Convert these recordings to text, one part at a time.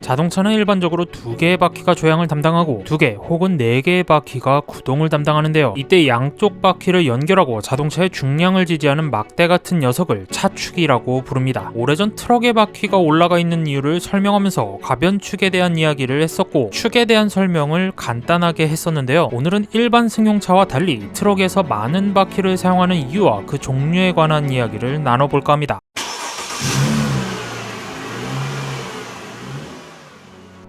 자동차는 일반적으로 2개의 바퀴가 조향을 담당하고 2개 혹은 4개의 바퀴가 구동을 담당하는데요. 이때 양쪽 바퀴를 연결하고 자동차의 중량을 지지하는 막대 같은 녀석을 차축이라고 부릅니다. 오래전 트럭의 바퀴가 올라가 있는 이유를 설명하면서 가변축에 대한 이야기를 했었고 축에 대한 설명을 간단하게 했었는데요. 오늘은 일반 승용차와 달리 트럭에서 많은 바퀴를 사용하는 이유와 그 종류에 관한 이야기를 나눠볼까 합니다.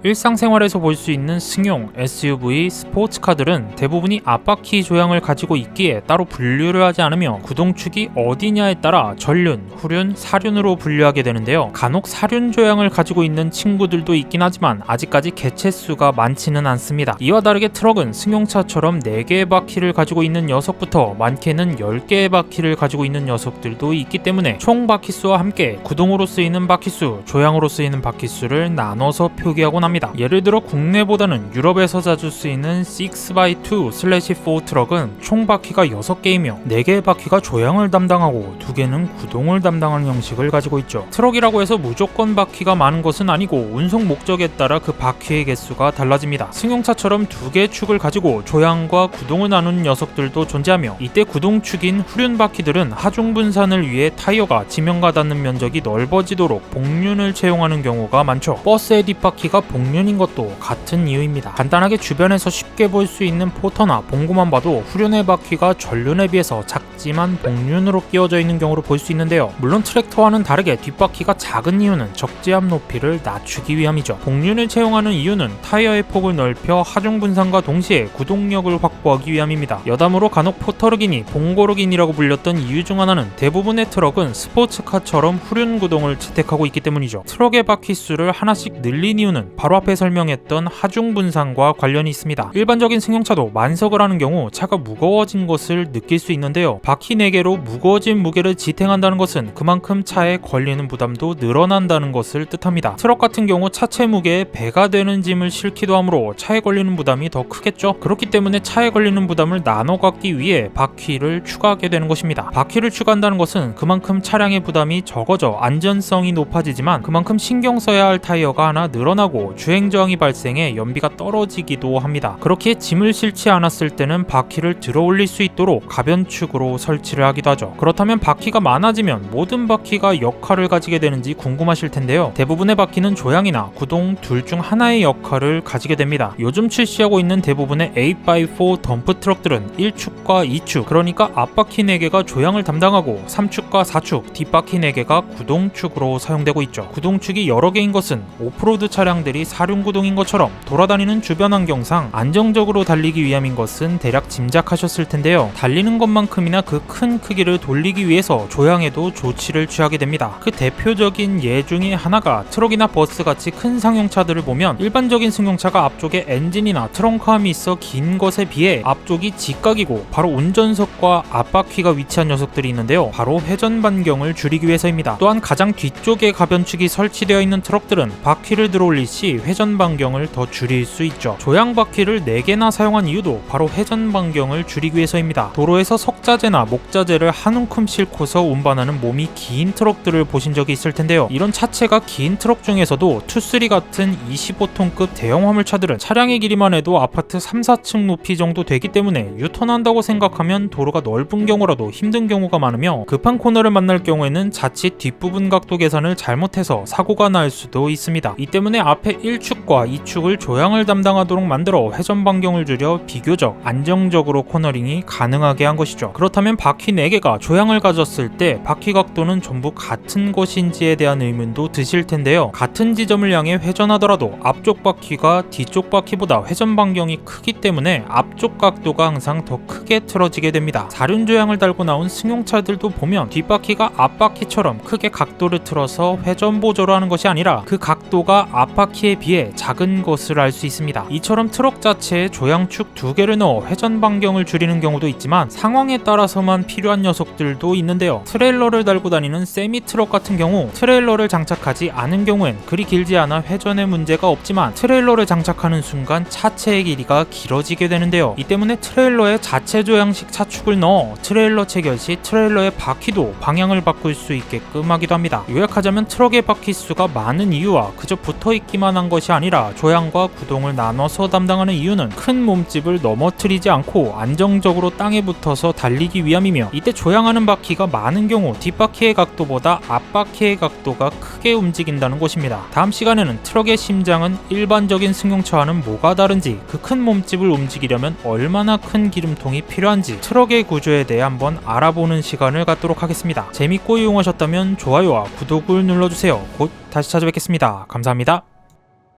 일상생활에서 볼 수 있는 승용, SUV, 스포츠카들은 대부분이 앞바퀴 조향을 가지고 있기에 따로 분류를 하지 않으며 구동축이 어디냐에 따라 전륜, 후륜, 사륜으로 분류하게 되는데요. 간혹 사륜 조향을 가지고 있는 친구들도 있긴 하지만 아직까지 개체수가 많지는 않습니다. 이와 다르게 트럭은 승용차처럼 4개의 바퀴를 가지고 있는 녀석부터 많게는 10개의 바퀴를 가지고 있는 녀석들도 있기 때문에 총 바퀴수와 함께 구동으로 쓰이는 바퀴수, 조향으로 쓰이는 바퀴수를 나눠서 표기하곤 합니다. 예를 들어 국내보다는 유럽에서 자주 쓰이는 6x2/4 트럭은 총 바퀴가 6개이며 4개의 바퀴가 조향을 담당하고 2개는 구동을 담당하는 형식을 가지고 있죠. 트럭이라고 해서 무조건 바퀴가 많은 것은 아니고 운송 목적에 따라 그 바퀴의 개수가 달라집니다. 승용차처럼 2개의 축을 가지고 조향과 구동을 나누는 녀석들도 존재하며 이때 구동축인 후륜 바퀴들은 하중 분산을 위해 타이어가 지면과 닿는 면적이 넓어지도록 복륜을 채용하는 경우가 많죠. 버스의 뒷바퀴가 복륜인 것도 같은 이유입니다. 간단하게 주변에서 쉽게 볼 수 있는 포터나 봉고만 봐도 후륜의 바퀴가 전륜에 비해서 작지만 복륜으로 끼워져 있는 경우를 볼 수 있는데요. 물론 트랙터와는 다르게 뒷바퀴가 작은 이유는 적재함 높이를 낮추기 위함이죠. 복륜을 채용하는 이유는 타이어의 폭을 넓혀 하중 분산과 동시에 구동력을 확보하기 위함입니다. 여담으로 간혹 포터르기니, 봉고르기니라고 불렸던 이유 중 하나는 대부분의 트럭은 스포츠카처럼 후륜 구동을 채택하고 있기 때문이죠. 트럭의 바퀴 수를 하나씩 늘린 이유는 바로 앞에 설명했던 하중 분산과 관련이 있습니다. 일반적인 승용차도 만석을 하는 경우 차가 무거워진 것을 느낄 수 있는데요. 바퀴 4개로 무거워진 무게를 지탱한다는 것은 그만큼 차에 걸리는 부담도 늘어난다는 것을 뜻합니다. 트럭 같은 경우 차체 무게에 배가 되는 짐을 싣기도 하므로 차에 걸리는 부담이 더 크겠죠. 그렇기 때문에 차에 걸리는 부담을 나눠 갖기 위해 바퀴를 추가하게 되는 것입니다. 바퀴를 추가한다는 것은 그만큼 차량의 부담이 적어져 안전성이 높아지지만 그만큼 신경 써야 할 타이어가 하나 늘어나고 주행 저항이 발생해 연비가 떨어지기도 합니다. 그렇게 짐을 싣지 않았을 때는 바퀴를 들어 올릴 수 있도록 가변축으로 설치를 하기도 하죠. 그렇다면 바퀴가 많아지면 모든 바퀴가 역할을 가지게 되는지 궁금하실 텐데요. 대부분의 바퀴는 조향이나 구동 둘 중 하나의 역할을 가지게 됩니다. 요즘 출시하고 있는 대부분의 8x4 덤프 트럭들은 1축과 2축, 그러니까 앞바퀴 4개가 조향을 담당하고 3축과 4축, 뒷바퀴 4개가 구동축으로 사용되고 있죠. 구동축이 여러 개인 것은 오프로드 차량들이 사륜구동인 것처럼 돌아다니는 주변 환경상 안정적으로 달리기 위함인 것은 대략 짐작하셨을 텐데요. 달리는 것만큼이나 그 큰 크기를 돌리기 위해서 조향에도 조치를 취하게 됩니다. 그 대표적인 예 중에 하나가 트럭이나 버스 같이 큰 상용차들을 보면 일반적인 승용차가 앞쪽에 엔진이나 트렁크함이 있어 긴 것에 비해 앞쪽이 직각이고 바로 운전석과 앞바퀴가 위치한 녀석들이 있는데요. 바로 회전 반경을 줄이기 위해서입니다. 또한 가장 뒤쪽에 가변축이 설치되어 있는 트럭들은 바퀴를 들어올릴 시 회전 반경을 더 줄일 수 있죠. 조향 바퀴를 4개나 사용한 이유도 바로 회전 반경을 줄이기 위해서입니다. 도로에서 석자재나 목자재를 한 움큼 싣고서 운반하는 몸이 긴 트럭들을 보신 적이 있을 텐데요. 이런 차체가 긴 트럭 중에서도 투쓰리 같은 25톤급 대형 화물차들은 차량의 길이만 해도 아파트 3, 4층 높이 정도 되기 때문에 유턴한다고 생각하면 도로가 넓은 경우라도 힘든 경우가 많으며 급한 코너를 만날 경우에는 자칫 뒷부분 각도 계산을 잘못해서 사고가 날 수도 있습니다. 이 때문에 앞에 1축과 2축을 조향을 담당하도록 만들어 회전 반경을 줄여 비교적 안정적으로 코너링이 가능하게 한 것이죠. 그렇다면 바퀴 4개가 조향을 가졌을 때 바퀴 각도는 전부 같은 것인지에 대한 의문도 드실 텐데요. 같은 지점을 향해 회전하더라도 앞쪽 바퀴가 뒤쪽 바퀴보다 회전 반경이 크기 때문에 앞쪽 각도가 항상 더 크게 틀어지게 됩니다. 사륜 조향을 달고 나온 승용차들도 보면 뒷바퀴가 앞바퀴처럼 크게 각도를 틀어서 회전 보조를 하는 것이 아니라 그 각도가 앞바퀴에 비해 작은 것을 알 수 있습니다. 이처럼 트럭 자체에 조향축 2개를 넣어 회전 반경을 줄이는 경우도 있지만 상황에 따라 가서만 필요한 녀석들도 있는데요. 트레일러를 달고 다니는 세미 트럭 같은 경우 트레일러를 장착하지 않은 경우엔 그리 길지 않아 회전에 문제가 없지만 트레일러를 장착하는 순간 차체의 길이가 길어지게 되는데요. 이 때문에 트레일러에 자체 조향식 차축을 넣어 트레일러 체결 시 트레일러의 바퀴도 방향을 바꿀 수 있게끔 하기도 합니다. 요약하자면 트럭의 바퀴 수가 많은 이유와 그저 붙어있기만 한 것이 아니라 조향과 구동을 나눠서 담당하는 이유는 큰 몸집을 넘어뜨리지 않고 안정적으로 땅에 붙어서 달리기 위함이며, 이때 조향하는 바퀴가 많은 경우 뒷바퀴의 각도보다 앞바퀴의 각도가 크게 움직인다는 것입니다. 다음 시간에는 트럭의 심장은 일반적인 승용차와는 뭐가 다른지, 그 큰 몸집을 움직이려면 얼마나 큰 기름통이 필요한지 트럭의 구조에 대해 한번 알아보는 시간을 갖도록 하겠습니다. 재밌고 유용하셨다면 좋아요와 구독을 눌러주세요. 곧 다시 찾아뵙겠습니다. 감사합니다.